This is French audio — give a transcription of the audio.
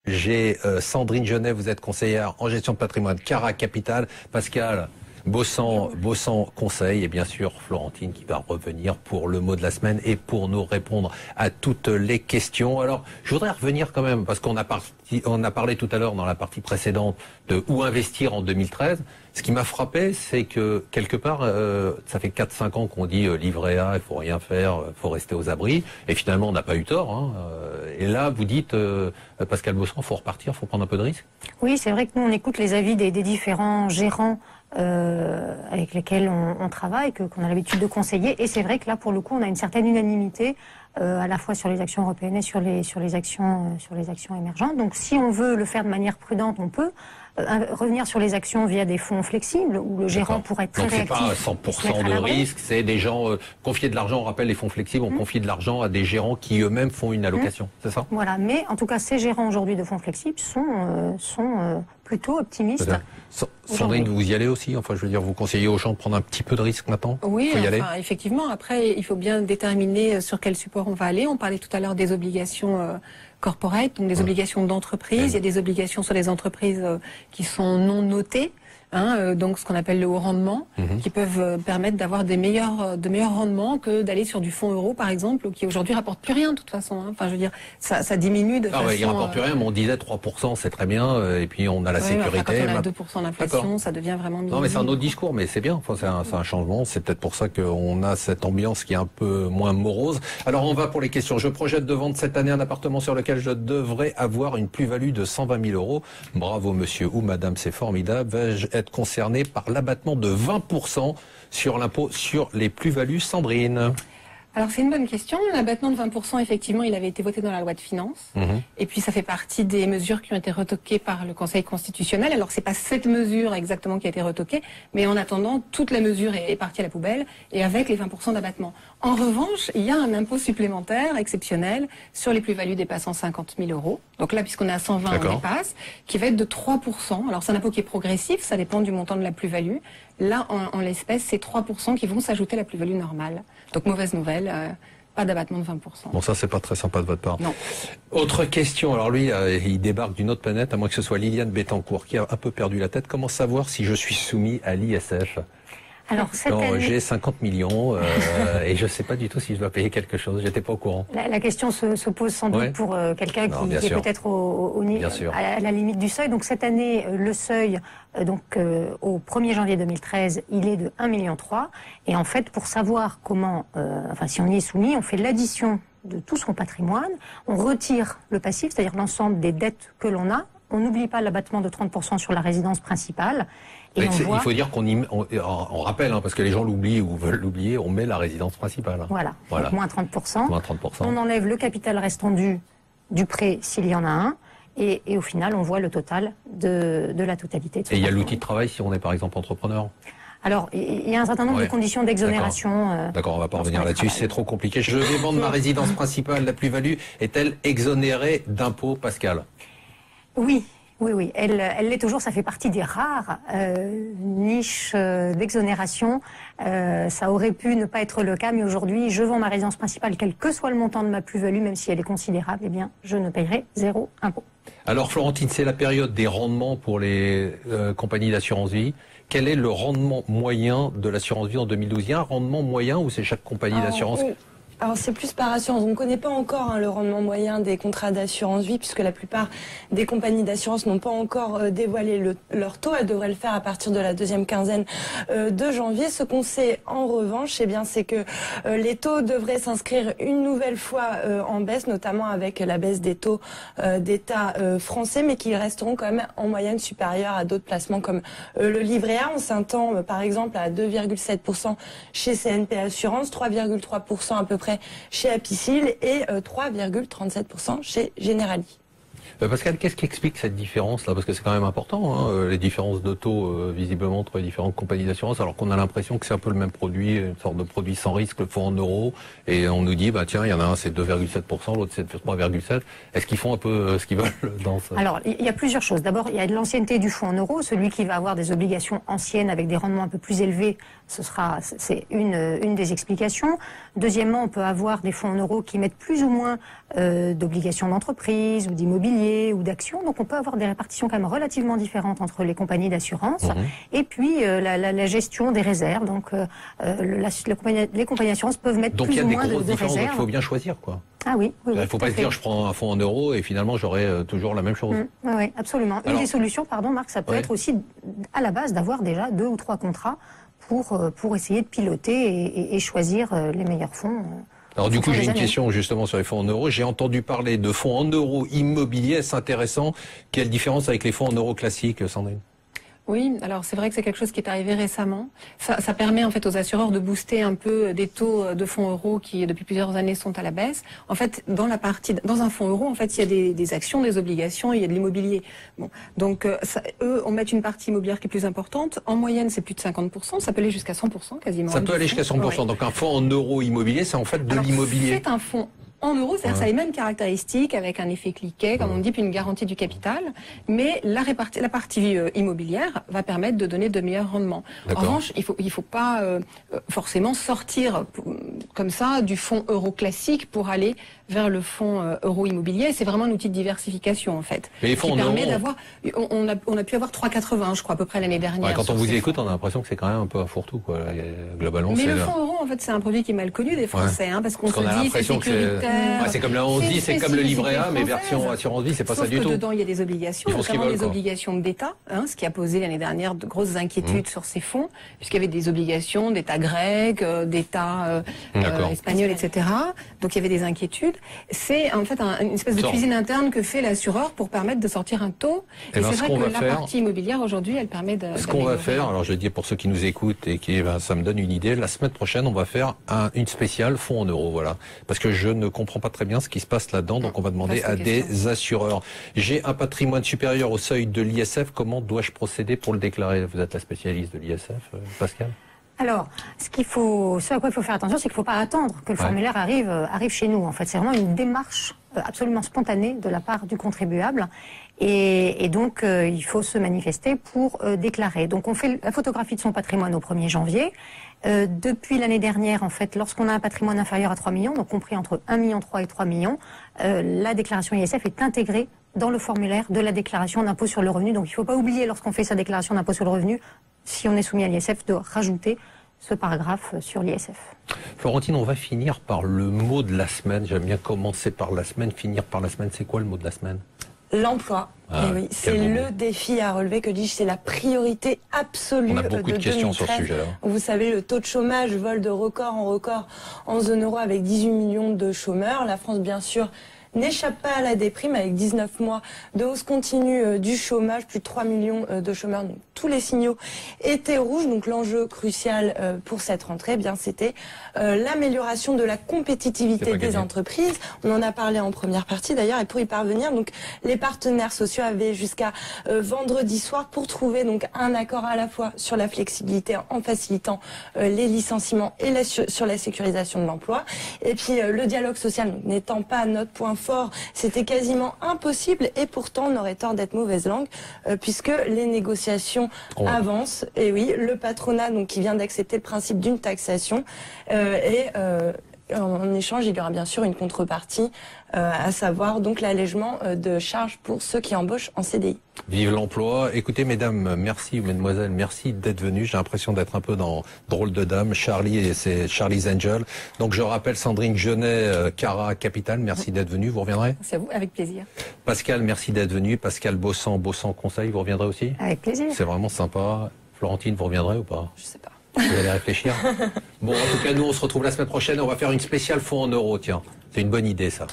J'ai Sandrine Genet, vous êtes conseillère en gestion de patrimoine Cara Capital. Pascal Bossan conseil et bien sûr Florentine qui va revenir pour le mot de la semaine et pour nous répondre à toutes les questions. Alors, je voudrais revenir quand même parce qu'on a parlé tout à l'heure dans la partie précédente de où investir en 2013. Ce qui m'a frappé, c'est que quelque part, ça fait 4-5 ans qu'on dit livret A, il faut rien faire, il faut rester aux abris. Et finalement, on n'a pas eu tort. Hein. Et là, vous dites, Pascal Bossan, il faut repartir, il faut prendre un peu de risque. Oui, c'est vrai que nous, on écoute les avis des différents gérants avec lesquels on travaille, qu'on a l'habitude de conseiller. Et c'est vrai que là, pour le coup, on a une certaine unanimité à la fois sur les actions européennes et sur les actions émergentes. Donc, si on veut le faire de manière prudente, on peut. Revenir sur les actions via des fonds flexibles où le gérant pourrait être très réactif. Donc c'est pas 100% de risque, c'est des gens confier de l'argent. On rappelle les fonds flexibles, on confie de l'argent à des gérants qui eux-mêmes font une allocation, c'est ça? Voilà, mais en tout cas ces gérants aujourd'hui de fonds flexibles sont plutôt optimistes. Sandrine, vous y allez aussi? Enfin, je veux dire, vous conseillez aux gens de prendre un petit peu de risque maintenant? Oui, enfin, effectivement. Après, il faut bien déterminer sur quel support on va aller. On parlait tout à l'heure des obligations corporate, donc des obligations d'entreprise. Il y a des obligations sur les entreprises qui sont non notées, hein, donc ce qu'on appelle le haut rendement, qui peuvent permettre d'avoir de meilleurs rendements que d'aller sur du fonds euro, par exemple, qui aujourd'hui rapporte plus rien de toute façon. Hein. Enfin, je veux dire, ça diminue de façon... Ouais, il rapporte plus rien, mais on disait 3%, c'est très bien, et puis on a la sécurité. Enfin, quand on a 2% d'inflation, ça devient vraiment minime. Non, mais c'est un autre discours, mais c'est bien. Enfin, c'est un changement. C'est peut-être pour ça qu'on a cette ambiance qui est un peu moins morose. Alors, on va pour les questions. Je projette de vendre cette année un appartement sur lequel je devrais avoir une plus-value de 120 000 euros. Bravo, monsieur ou madame, c'est formidable. Vais-je être concerné par l'abattement de 20% sur l'impôt sur les plus-values, Sandrine? Alors c'est une bonne question. L'abattement de 20%, effectivement, il avait été voté dans la loi de finances. Et puis ça fait partie des mesures qui ont été retoquées par le Conseil constitutionnel. Alors c'est pas cette mesure exactement qui a été retoquée, mais en attendant, toute la mesure est partie à la poubelle et avec les 20% d'abattement. En revanche, il y a un impôt supplémentaire exceptionnel sur les plus-values dépassant 50 000 euros. Donc là, puisqu'on est à 120, on dépasse, qui va être de 3%. Alors c'est un impôt qui est progressif, ça dépend du montant de la plus-value. Là, en l'espèce, c'est 3% qui vont s'ajouter à la plus-value normale. Donc mauvaise nouvelle, pas d'abattement de 20%. Bon, ça, c'est pas très sympa de votre part. Non. Autre question. Alors lui, il débarque d'une autre planète, à moins que ce soit Liliane Bettencourt, qui a un peu perdu la tête. Comment savoir si je suis soumis à l'ISF? Alors, j'ai 50 millions et je ne sais pas du tout si je dois payer quelque chose. J'étais pas au courant. La question se pose sans doute pour quelqu'un qui est peut-être à la limite du seuil. Donc cette année, le seuil, au 1er janvier 2013, il est de 1,3 million. Et en fait, pour savoir comment, si on y est soumis, on fait l'addition de tout son patrimoine, on retire le passif, c'est-à-dire l'ensemble des dettes que l'on a. On n'oublie pas l'abattement de 30% sur la résidence principale. Et il faut dire on rappelle, hein, parce que les gens l'oublient ou veulent l'oublier, on met la résidence principale. Hein. Voilà. Donc, moins 30%. Moins 30%. On enlève le capital restant du prêt s'il y en a un. Et au final, on voit le total de la totalité de son Et il y a l'outil de travail si on est par exemple entrepreneur? Alors, il y a un certain nombre de conditions d'exonération. D'accord, on va pas revenir là-dessus, c'est trop compliqué. Je vais vendre ma résidence principale, la plus-value est-elle exonérée d'impôts, Pascal? Oui. Elle l'est toujours, ça fait partie des rares niches d'exonération. Ça aurait pu ne pas être le cas, mais aujourd'hui, je vends ma résidence principale, quel que soit le montant de ma plus-value, même si elle est considérable, eh bien, je ne paierai 0 impôt. Alors Florentine, c'est la période des rendements pour les compagnies d'assurance vie. Quel est le rendement moyen de l'assurance vie en 2012? Il y a un rendement moyen ou c'est chaque compagnie d'assurance? Alors c'est plus par assurance. On ne connaît pas encore le rendement moyen des contrats d'assurance vie puisque la plupart des compagnies d'assurance n'ont pas encore dévoilé leur taux. Elles devraient le faire à partir de la deuxième quinzaine de janvier. Ce qu'on sait en revanche, c'est que les taux devraient s'inscrire une nouvelle fois en baisse, notamment avec la baisse des taux d'État français, mais qu'ils resteront quand même en moyenne supérieurs à d'autres placements comme le livret A. On s'attend par exemple à 2,7% chez CNP Assurance, 3,3% à peu près chez Apicil et 3,37% chez Generali. Pascal, qu'est-ce qui explique cette différence-là? Parce que c'est quand même important, hein, les différences de taux visiblement entre les différentes compagnies d'assurance, alors qu'on a l'impression que c'est un peu le même produit, une sorte de produit sans risque, le fonds en euros, et on nous dit, bah tiens, il y en a un c'est 2,7%, l'autre c'est 3,7%. Est-ce qu'ils font un peu ce qu'ils veulent dans ça? Alors, il y a plusieurs choses. D'abord, il y a de l'ancienneté du fonds en euros. Celui qui va avoir des obligations anciennes avec des rendements un peu plus élevés, c'est une des explications. Deuxièmement, on peut avoir des fonds en euros qui mettent plus ou moins d'obligations d'entreprise ou d'immobilier ou d'actions. Donc on peut avoir des répartitions quand même relativement différentes entre les compagnies d'assurance. Et puis la gestion des réserves. Donc les compagnies d'assurance peuvent mettre plus ou moins de réserves. Donc il faut bien choisir, quoi. Ah oui, oui. Il ne faut pas se dire je prends un fonds en euros et finalement j'aurai toujours la même chose. Oui, absolument. Alors, une des solutions, pardon Marc, ça peut être aussi à la base d'avoir déjà 2 ou 3 contrats pour essayer de piloter et choisir les meilleurs fonds. Alors du coup, j'ai une question justement sur les fonds en euros. J'ai entendu parler de fonds en euros immobiliers, c'est intéressant. Quelle différence avec les fonds en euros classiques, Sandrine? Oui, alors c'est vrai que c'est quelque chose qui est arrivé récemment. Ça permet en fait aux assureurs de booster un peu des taux de fonds euros qui depuis plusieurs années sont à la baisse. En fait, dans un fonds euro, en fait, il y a des actions, des obligations, il y a de l'immobilier. Bon, donc eux, on met une partie immobilière qui est plus importante. En moyenne, c'est plus de 50%. Ça peut aller jusqu'à 100% quasiment. Ça peut aller jusqu'à 100%. Ouais. Donc un fonds en euros immobilier, c'est en fait de l'immobilier. C'est un fonds en euros, c'est-à-dire ça a les mêmes caractéristiques avec un effet cliquet, comme on dit, puis une garantie du capital, mais la partie immobilière va permettre de donner de meilleurs rendements. En revanche, il faut pas forcément sortir comme ça du fonds euro classique pour aller vers le fonds euro immobilier. C'est vraiment un outil de diversification en fait. Mais les fonds qui permet euros, d'avoir, on a pu avoir 3,80 je crois à peu près l'année dernière. Ouais, quand on vous écoute, on a l'impression que c'est quand même un peu un fourre-tout quoi. Globalement. Mais le fonds euro en fait c'est un produit qui est mal connu des Français, parce qu'on se dit c'est sécuritaire. C'est comme la 11-10, c'est comme le livret A, mais version assurance vie, c'est pas ça du tout. Dedans, il y a des obligations, notamment des obligations d'État, ce qui a posé l'année dernière de grosses inquiétudes sur ces fonds, puisqu'il y avait des obligations d'État grec, d'État espagnol, etc. Donc il y avait des inquiétudes. C'est en fait une espèce de cuisine interne que fait l'assureur pour permettre de sortir un taux. Et c'est vrai que la partie immobilière aujourd'hui, elle permet de. Ce qu'on va faire, alors je dis pour ceux qui nous écoutent et qui, ça me donne une idée, la semaine prochaine, on va faire une spéciale fonds en euros, voilà. Parce que je ne comprends pas très bien ce qui se passe là-dedans, donc on va demander à des assureurs. J'ai un patrimoine supérieur au seuil de l'ISF, comment dois-je procéder pour le déclarer? Vous êtes la spécialiste de l'ISF, Pascal? Alors, ce à quoi il faut faire attention, c'est qu'il ne faut pas attendre que le formulaire arrive chez nous. En fait, c'est vraiment une démarche absolument spontanée de la part du contribuable. Et donc, il faut se manifester pour déclarer. Donc, on fait la photographie de son patrimoine au 1er janvier. Depuis l'année dernière, en fait, lorsqu'on a un patrimoine inférieur à 3 millions, donc compris entre 1,3 million et 3 millions, la déclaration ISF est intégrée dans le formulaire de la déclaration d'impôt sur le revenu. Donc, il ne faut pas oublier, lorsqu'on fait sa déclaration d'impôt sur le revenu, si on est soumis à l'ISF, de rajouter ce paragraphe sur l'ISF. Florentine, on va finir par le mot de la semaine. J'aime bien commencer par la semaine, finir par la semaine. C'est quoi le mot de la semaine? L'emploi. Oui, c'est le défi à relever, que dis-je, c'est la priorité absolue de 2013. On a beaucoup de questions sur ce sujet-là. Vous savez, le taux de chômage vole de record en zone euro avec 18 millions de chômeurs. La France, bien sûr, n'échappe pas à la déprime avec 19 mois de hausse continue du chômage, plus de 3 millions de chômeurs. Donc, tous les signaux étaient rouges. Donc l'enjeu crucial pour cette rentrée, bien c'était l'amélioration de la compétitivité des entreprises. On en a parlé en première partie d'ailleurs, et pour y parvenir, donc les partenaires sociaux avaient jusqu'à vendredi soir pour trouver donc un accord à la fois sur la flexibilité en facilitant les licenciements et sur la sécurisation de l'emploi. Et puis le dialogue social n'étant pas notre point fort, c'était quasiment impossible, et pourtant on aurait tort d'être mauvaise langue puisque les négociations avancent. Et oui, le patronat donc qui vient d'accepter le principe d'une taxation et en échange, il y aura bien sûr une contrepartie, à savoir donc l'allègement de charges pour ceux qui embauchent en CDI. Vive l'emploi. Écoutez, mesdames, merci, mesdemoiselles, merci d'être venues. J'ai l'impression d'être un peu dans Drôle de Dame. Charlie, et c'est Charlie's Angel. Donc je rappelle Sandrine Genet, Cara Capital, merci d'être venue. Vous reviendrez? C'est à vous, avec plaisir. Pascal, merci d'être venu. Pascal Bossan Conseil, vous reviendrez aussi? Avec plaisir. C'est vraiment sympa. Florentine, vous reviendrez ou pas? Je sais pas. Vous allez réfléchir. Bon, en tout cas, nous, on se retrouve la semaine prochaine. On va faire une spéciale fonds en euros, tiens. C'est une bonne idée, ça.